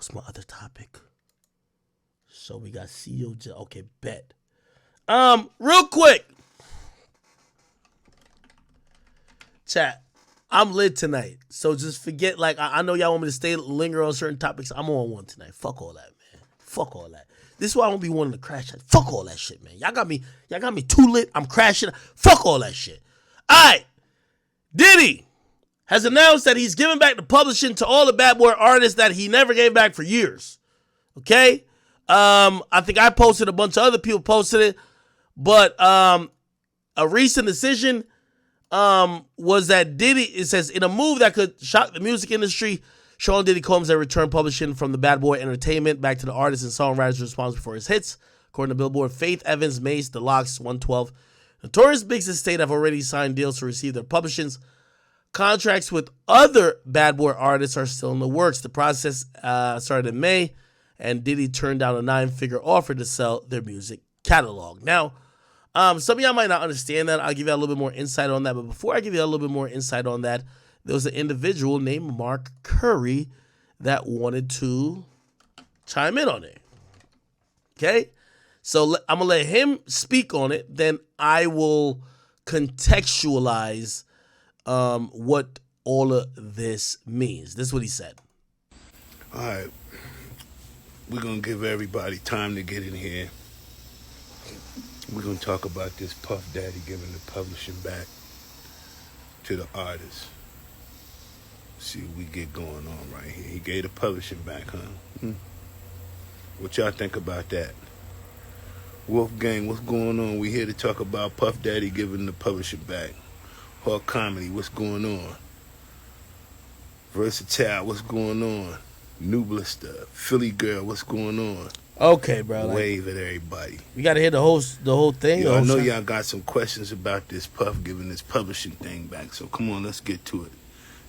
What's my other topic? So we got COJ. Okay, bet. Real quick. Chat. I'm lit tonight. So just forget, like, I know y'all want me to linger on certain topics. I'm on one tonight. Fuck all that, man. Fuck all that. This is why I don't be wanting to crash. Fuck all that shit, man. Y'all got me too lit. I'm crashing. Fuck all that shit. All right. Diddy has announced that he's giving back the publishing to all the Bad Boy artists that he never gave back for years. Okay? I think I posted, a bunch of other people posted it, but a recent decision was that Diddy, it says, in a move that could shock the music industry, Sean Diddy Combs has returned publishing from the Bad Boy Entertainment back to the artists and songwriters responsible for his hits. According to Billboard, Faith Evans, Mace, The Lox, 112, Notorious Big's estate have already signed deals to receive their publishings. Contracts with other Bad Boy artists are still in the works. The process started in May, and Diddy turned down a 9-figure offer to sell their music catalog. Now, some of y'all might not understand that. I'll give you a little bit more insight on that. But before I give you a little bit more insight on that, there was an individual named Mark Curry that wanted to chime in on it. Okay? So I'm going to let him speak on it. Then I will contextualize what all of this means. This is what he said. All right. We're going to give everybody time to get in here. We're going to talk about this Puff Daddy giving the publishing back to the artists. See what we get going on right here. He gave the publishing back, huh? What y'all think about that? Wolfgang, what's going on? We here to talk about Puff Daddy giving the publishing back. Hawk Comedy, what's going on? Versatile, what's going on? New Blister, Philly Girl, what's going on? Okay, bro. Wave at everybody. We got to hear the whole thing. Yo, I know y'all got some questions about this Puff giving this publishing thing back, so come on, let's get to it.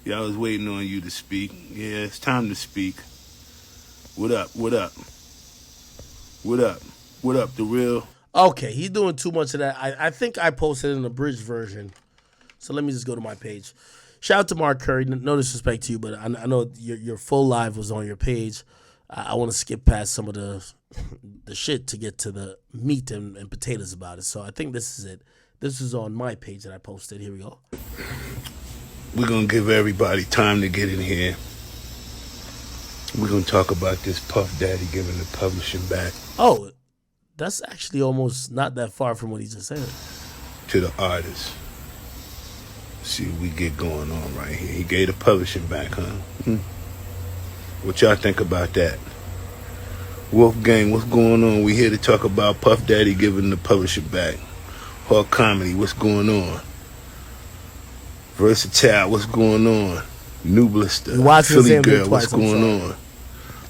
Y'all was waiting on you to speak. Yeah, it's time to speak. What up? What up? What up? What up, the real? Okay, he's doing too much of that. I think I posted an abridged version. So let me just go to my page. Shout out to Mark Curry. No disrespect to you, but I know your full live was on your page. I want to skip past some of the shit to get to the meat and potatoes about it. So I think this is it. This is on my page that I posted. Here we go. We're going to give everybody time to get in here. We're going to talk about this Puff Daddy giving the publishing back. Oh, that's actually almost not that far from what he just said. To the artists. See what we get going on right here. He gave the publishing back, huh? What y'all think about that? Wolfgang, what's going on? We here to talk about Puff Daddy giving the publishing back. Hawk Comedy, what's going on? Versatile, what's going on? New Blister, Philly Girl, what's going on?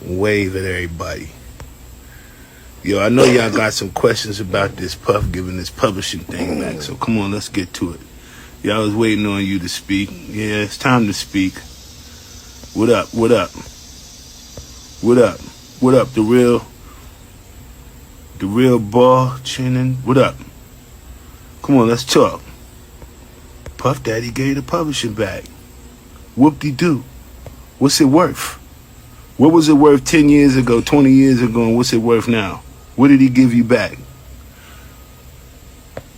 Wave at everybody. Yo, I know y'all got some questions about this Puff giving this publishing thing back, so come on, let's get to it. Y'all was waiting on you to speak. Yeah, it's time to speak. What up? What up? What up? What up, the real ball chinning? What up? Come on, let's talk. Puff Daddy gave the publishing back. Whoop-de-doo. What's it worth? What was it worth 10 years ago, 20 years ago, and what's it worth now? What did he give you back?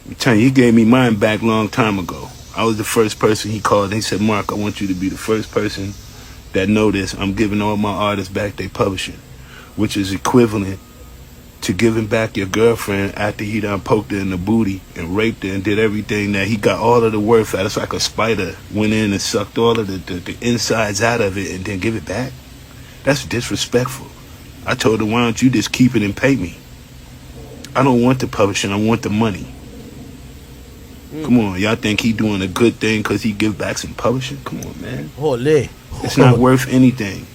I'm telling you, he gave me mine back a long time ago. I was the first person he called, and he said, Mark, I want you to be the first person that know this. I'm giving all my artists back their publishing, which is equivalent to giving back your girlfriend after he done poked her in the booty and raped her and did everything that he got all of the worth out. It's like a spider went in and sucked all of the insides out of it and then give it back. That's disrespectful. I told her, why don't you just keep it and pay me? I don't want the publishing, I want the money. Come on, y'all think he doing a good thing because he give back some publishing? Come on, man. Holy. It's not worth anything.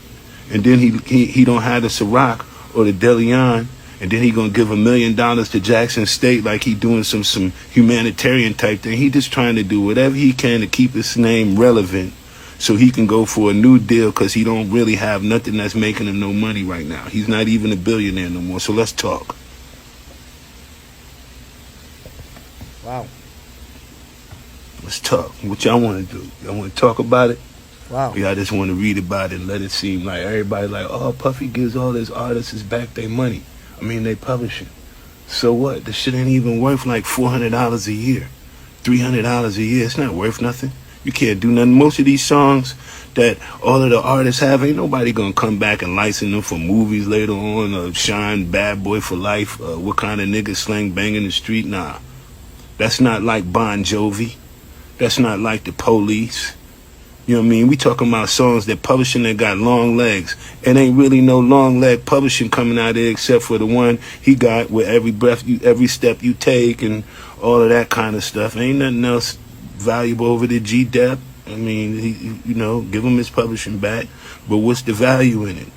And then he don't have the Ciroc or the DeLeon, and then he gonna give $1 million to Jackson State like he doing some humanitarian type thing. He just trying to do whatever he can to keep his name relevant so he can go for a new deal because he don't really have nothing that's making him no money right now. He's not even a billionaire no more. So let's talk. Wow. Let's talk. What y'all want to do? Y'all want to talk about it? Wow. Y'all just want to read about it and let it seem like everybody like, oh, Puffy gives all his artists back their money. I mean, they publish it. So what? The shit ain't even worth like $400 a year, $300 a year. It's not worth nothing. You can't do nothing. Most of these songs that all of the artists have, ain't nobody gonna come back and license them for movies later on, or Shine, Bad Boy for Life, what kind of nigga slang banging the street. Nah, that's not like Bon Jovi. That's not like the Police. You know what I mean? We talking about songs that publishing that got long legs. It ain't really no long leg publishing coming out there except for the one he got with every breath you, every step you take, and all of that kind of stuff. Ain't nothing else valuable over the G-Dep. I mean, give him his publishing back. But what's the value in it?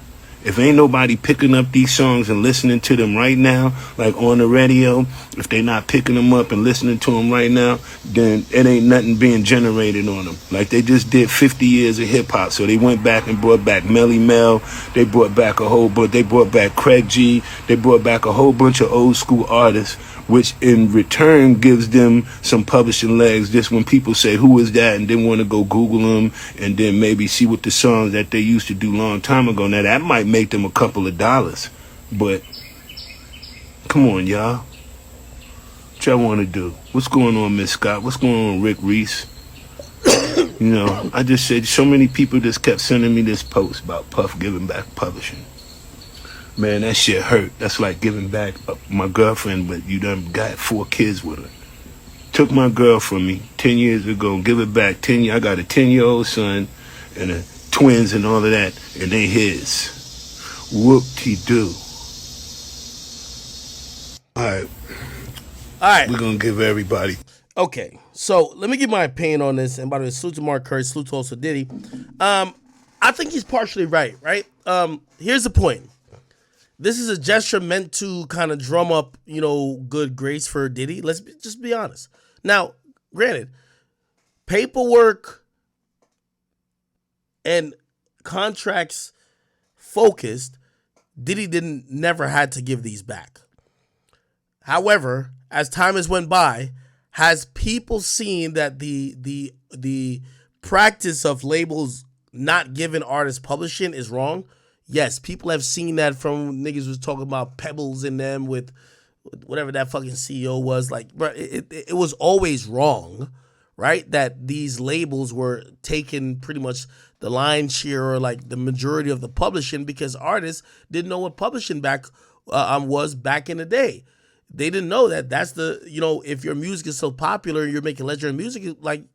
If ain't nobody picking up these songs and listening to them right now, like on the radio, if they not picking them up and listening to them right now, then it ain't nothing being generated on them. Like they just did 50 years of hip hop, so they went back and brought back Melly Mel, they brought back a whole bunch, they brought back Craig G, they brought back a whole bunch of old school artists, which in return gives them some publishing legs. Just when people say, who is that, and then want to go Google them and then maybe see what the songs that they used to do long time ago. Now that might make them a couple of dollars, but come on, y'all. What y'all want to do? What's going on, Miss Scott? What's going on, Rick Reese? I just said so many people just kept sending me this post about Puff giving back publishing. Man, that shit hurt. That's like giving back my girlfriend, but you done got 4 kids with her. Took my girl from me 10 years ago, give it back 10 years. I got a 10-year-old son and twins and all of that, and they his. Whoop-de-doo. All right. We're going to give everybody. Okay, so let me give my opinion on this. And by the way, salute to Mark Curry, salute to also Diddy. I think he's partially right? Here's the point. This is a gesture meant to kind of drum up, good grace for Diddy. Let's just be honest. Now, granted, paperwork and contracts focused, Diddy never had to give these back. However, as time has went by, has people seen that the practice of labels not giving artists publishing is wrong? Yes, people have seen that from niggas was talking about Pebbles in them with whatever that fucking CEO was. Like, bro, it was always wrong, right? That these labels were taking pretty much the lion's share or like the majority of the publishing because artists didn't know what publishing was back in the day. They didn't know that that's if your music is so popular and you're making legendary music, like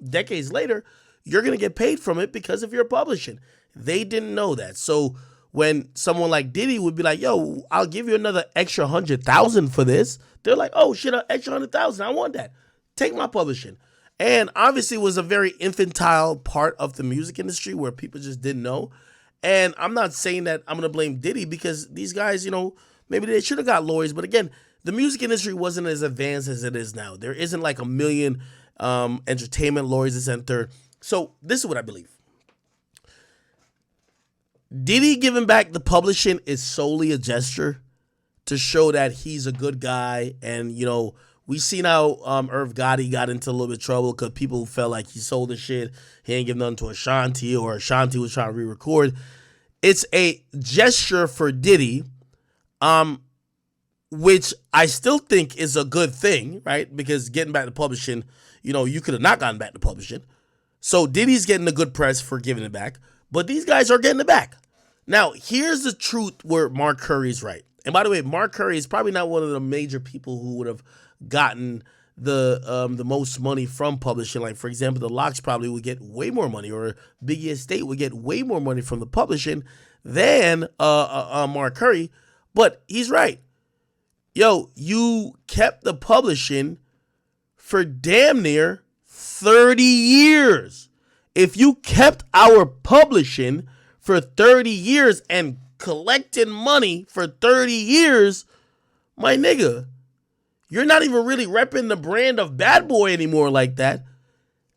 decades later, you're going to get paid from it because of your publishing. They didn't know that. So when someone like Diddy would be like, yo, I'll give you another extra 100,000 for this. They're like, oh shit, an extra 100,000. I want that. Take my publishing. And obviously it was a very infantile part of the music industry where people just didn't know. And I'm not saying that I'm going to blame Diddy because these guys, maybe they should have got lawyers. But again, the music industry wasn't as advanced as it is now. There isn't like a million entertainment lawyers this and third. So this is what I believe. Diddy giving back the publishing is solely a gesture to show that he's a good guy. And, we seen how Irv Gotti got into a little bit of trouble because people felt like he sold the shit. He ain't give nothing to Ashanti or Ashanti was trying to re-record. It's a gesture for Diddy, which I still think is a good thing, right? Because getting back to publishing, you could have not gotten back to publishing. So Diddy's getting a good press for giving it back, but these guys are getting it back. Now, here's the truth where Mark Curry's right. And by the way, Mark Curry is probably not one of the major people who would have gotten the most money from publishing. Like, for example, the Locks probably would get way more money, or Biggie Estate would get way more money from the publishing than Mark Curry. But he's right. Yo, you kept the publishing for damn near 30 years. If you kept our publishing for 30 years and collecting money for 30 years, my nigga, you're not even really repping the brand of Bad Boy anymore like that.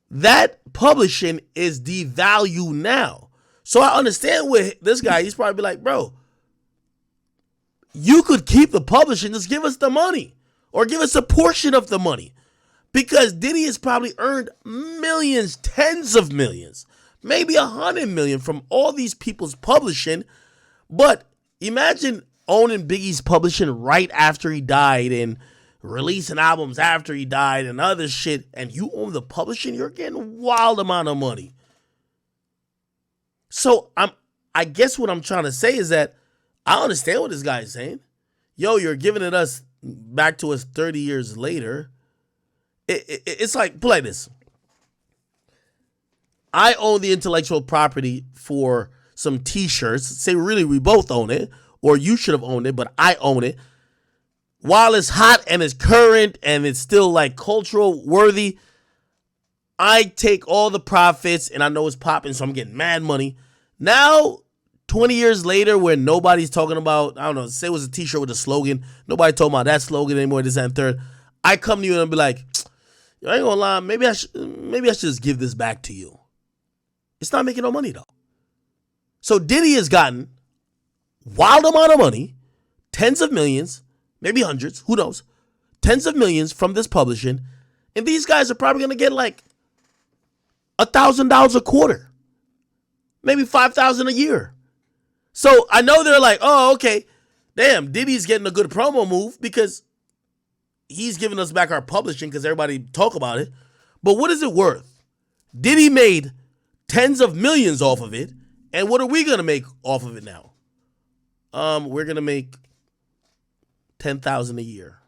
That publishing is devalued now. So I understand with this guy, he's probably like, bro, you could keep the publishing, just give us the money or give us a portion of the money. Because Diddy has probably earned millions, tens of millions, maybe 100 million from all these people's publishing. But imagine owning Biggie's publishing right after he died and releasing albums after he died and other shit, and you own the publishing, you're getting a wild amount of money. So I guess what I'm trying to say is that I understand what this guy is saying. Yo, you're giving it us back to us 30 years later. It's like, put like this. I own the intellectual property for some t-shirts. Say really we both own it, or you should have owned it, but I own it. While it's hot and it's current and it's still like cultural worthy, I take all the profits and I know it's popping, so I'm getting mad money. Now, 20 years later, when nobody's talking about, I don't know, say it was a t-shirt with a slogan, nobody talking about that slogan anymore, this and third, I come to you and I'll be like, I ain't gonna lie, maybe I should just give this back to you. It's not making no money though. So Diddy has gotten wild amount of money, tens of millions, maybe hundreds, who knows, tens of millions from this publishing, and these guys are probably gonna get like $1,000 a quarter, maybe $5,000 a year. So I know they're like, oh, okay, damn, Diddy's getting a good promo move because he's giving us back our publishing because everybody talk about it. But what is it worth? Diddy made tens of millions off of it, and what are we gonna make off of it now? We're gonna make $10,000 a year.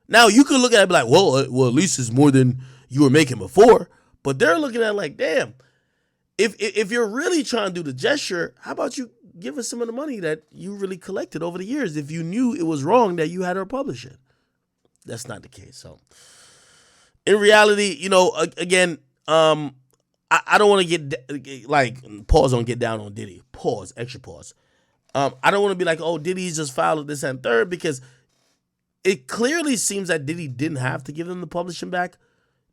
Now you could look at it and be like, well, at least it's more than you were making before. But they're looking at it like, damn, if you're really trying to do the gesture, how about you give us some of the money that you really collected over the years if you knew it was wrong that you had her publishing? That's not the case. So in reality, you know, again, I don't want to get like, pause, don't get down on Diddy. Pause, extra pause. I don't want to be like, oh, Diddy's just filed this and third, because it clearly seems that Diddy didn't have to give them the publishing back.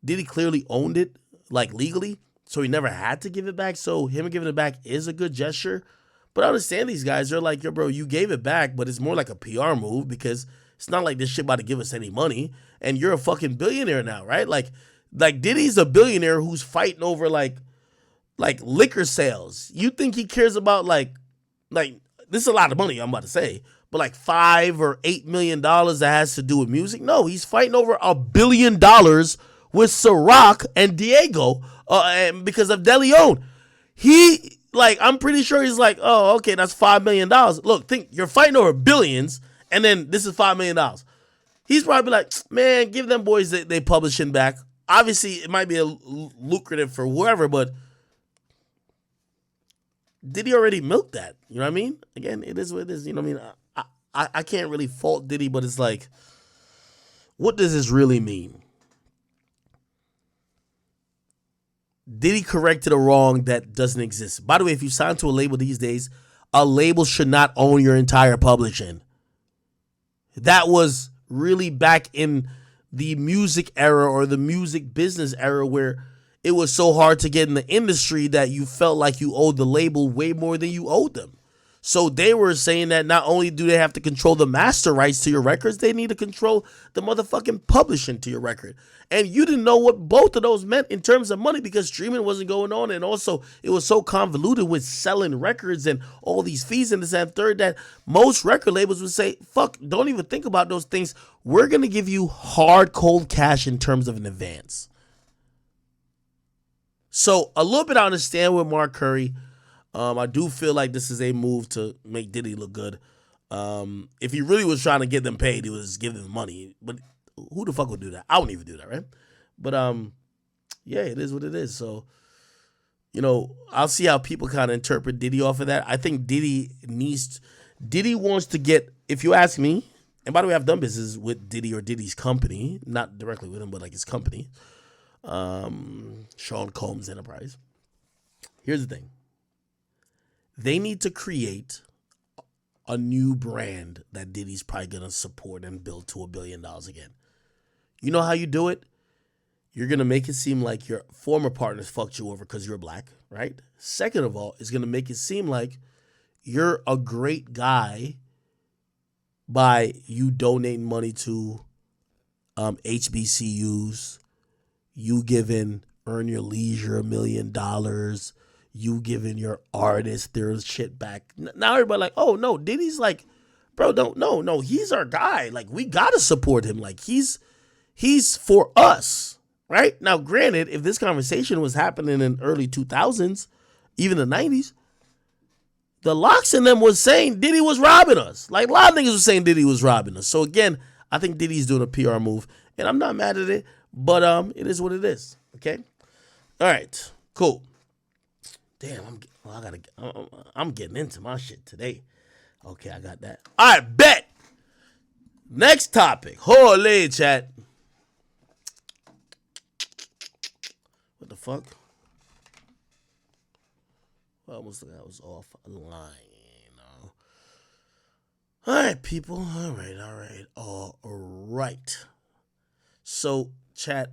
Diddy clearly owned it, like legally, so he never had to give it back. So him giving it back is a good gesture. But I understand these guys, they're like, yo, bro, you gave it back, but it's more like a PR move because it's not like this shit about to give us any money. And you're a fucking billionaire now, right? Like Diddy's a billionaire who's fighting over like liquor sales. You think he cares about like this is a lot of money I'm about to say, but like $5 or $8 million that has to do with music? No, he's fighting over $1 billion with Ciroc and Diego and because of De Leon. He, like, I'm pretty sure he's like, oh, okay, that's $5 million. Look, think you're fighting over billions, and then this is $5 million. He's probably like, man, give them boys they publishing back. Obviously, it might be lucrative for whoever, but did he already milk that? You know what I mean? Again, it is what it is. You know what I mean? I can't really fault Diddy, but it's like, what does this really mean? Diddy corrected a wrong that doesn't exist. By the way, if you sign to a label these days, a label should not own your entire publishing. That was really back in the music era or the music business era where it was so hard to get in the industry that you felt like you owed the label way more than you owed them. So they were saying that not only do they have to control the master rights to your records, they need to control the motherfucking publishing to your record. And you didn't know what both of those meant in terms of money because streaming wasn't going on. And also it was so convoluted with selling records and all these fees and this and third that most record labels would say, fuck, don't even think about those things. We're going to give you hard, cold cash in terms of an advance. So a little bit I understand with Mark Curry. I do feel like this is a move to make Diddy look good. If he really was trying to get them paid, he was giving them money. But who the fuck would do that? I wouldn't even do that, right? But yeah, it is what it is. So, you know, I'll see how people kind of interpret Diddy off of that. I think Diddy wants to get, if you ask me, and by the way, I've done business with Diddy or Diddy's company, not directly with him, but like his company, Sean Combs Enterprise. Here's the thing. They need to create a new brand that Diddy's probably going to support and build to $1 billion again. You know how you do it? You're going to make it seem like your former partners fucked you over because you're black, right? Second of all, it's going to make it seem like you're a great guy by you donating money to HBCUs, you giving Earn Your Leisure, $1 million, you giving your artist their shit back. Now everybody like, oh no, Diddy's like, bro, don't, no, he's our guy. Like, we gotta support him. Like, he's for us, right? Now, granted, if this conversation was happening in early 2000s, even the 90s, the Locks in them was saying Diddy was robbing us. Like, a lot of niggas was saying Diddy was robbing us. So again, I think Diddy's doing a PR move, and I'm not mad at it, but it is what it is. Okay, all right, cool. Damn, I'm getting into my shit today. Okay, I got that. All right, bet. Next topic. Holy chat. What the fuck? Well, almost like I was off a line. All right, people. All right. So, chat,